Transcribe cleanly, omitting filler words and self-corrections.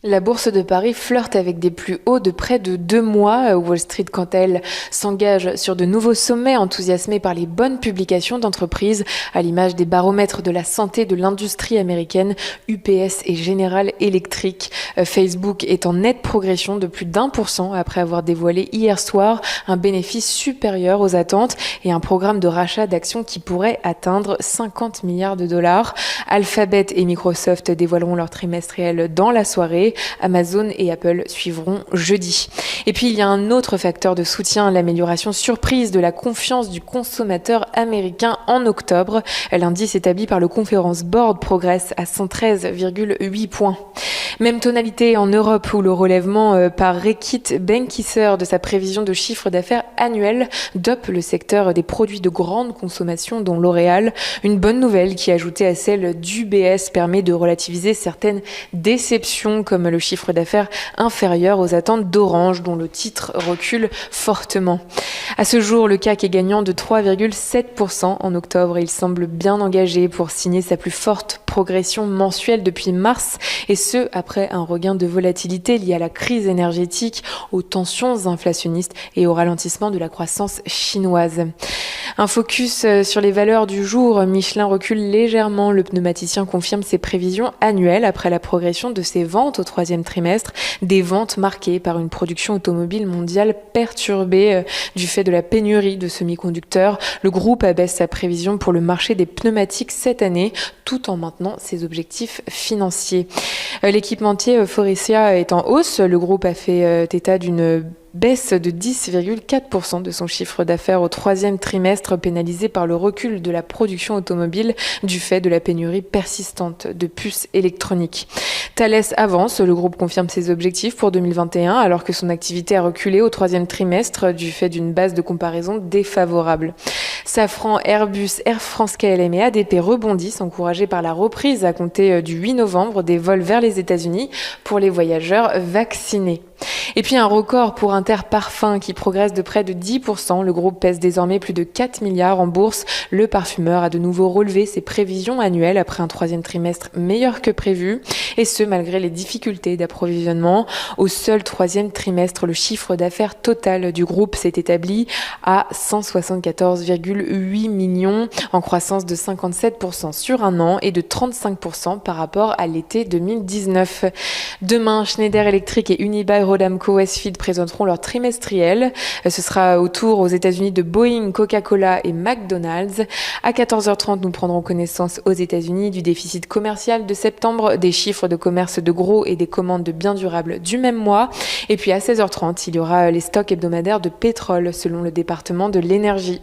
La bourse de Paris flirte avec des plus hauts de près de 2 mois. Wall Street, quant à elle, s'engage sur de nouveaux sommets enthousiasmés par les bonnes publications d'entreprises, à l'image des baromètres de la santé de l'industrie américaine, UPS et General Electric. Facebook est en nette progression de plus d'1% après avoir dévoilé hier soir un bénéfice supérieur aux attentes et un programme de rachat d'actions qui pourrait atteindre 50 milliards de dollars. Alphabet et Microsoft dévoileront leur trimestriel dans la soirée. Amazon et Apple suivront jeudi. Et puis il y a un autre facteur de soutien, l'amélioration surprise de la confiance du consommateur américain en octobre. L'indice établi par le Conference Board progresse à 113,8 points. Même tonalité en Europe où le relèvement par Reckitt Benckiser de sa prévision de chiffre d'affaires annuel dope le secteur des produits de grande consommation dont L'Oréal. Une bonne nouvelle qui, ajoutée à celle d'UBS, permet de relativiser certaines déceptions comme le chiffre d'affaires inférieur aux attentes d'Orange dont le titre recule fortement. À ce jour, le CAC est gagnant de 3,7% en octobre et il semble bien engagé pour signer sa plus forte progression mensuelle depuis mars, et ce après un regain de volatilité lié à la crise énergétique, aux tensions inflationnistes et au ralentissement de la croissance chinoise. Un focus sur les valeurs du jour. Michelin recule légèrement. Le pneumaticien confirme ses prévisions annuelles après la progression de ses ventes au troisième trimestre. Des ventes marquées par une production automobile mondiale perturbée du fait de la pénurie de semi-conducteurs. Le groupe abaisse sa prévision pour le marché des pneumatiques cette année, tout en maintenant ses objectifs financiers. L'équipementier Faurecia est en hausse. Le groupe a fait état d'une baisse de 10,4% de son chiffre d'affaires au troisième trimestre, pénalisé par le recul de la production automobile du fait de la pénurie persistante de puces électroniques. Thales avance, le groupe confirme ses objectifs pour 2021 alors que son activité a reculé au troisième trimestre du fait d'une base de comparaison défavorable. Safran, Airbus, Air France KLM et ADP rebondissent, encouragés par la reprise à compter du 8 novembre des vols vers les États-Unis pour les voyageurs vaccinés. Et puis un record pour Interparfums qui progresse de près de 10%. Le groupe pèse désormais plus de 4 milliards en bourse. Le parfumeur a de nouveau relevé ses prévisions annuelles après un troisième trimestre meilleur que prévu. Et ce, malgré les difficultés d'approvisionnement. Au seul troisième trimestre, le chiffre d'affaires total du groupe s'est établi à 174,8 millions, en croissance de 57% sur un an et de 35% par rapport à l'été 2019. Demain, Schneider Electric et Unibail-Rodamco-Westfield présenteront leur trimestriel. Ce sera au tour aux États-Unis de Boeing, Coca-Cola et McDonald's. À 14h30, nous prendrons connaissance aux États-Unis du déficit commercial de septembre, des chiffres de commerce de gros et des commandes de biens durables du même mois. Et puis à 16h30, il y aura les stocks hebdomadaires de pétrole selon le département de l'énergie.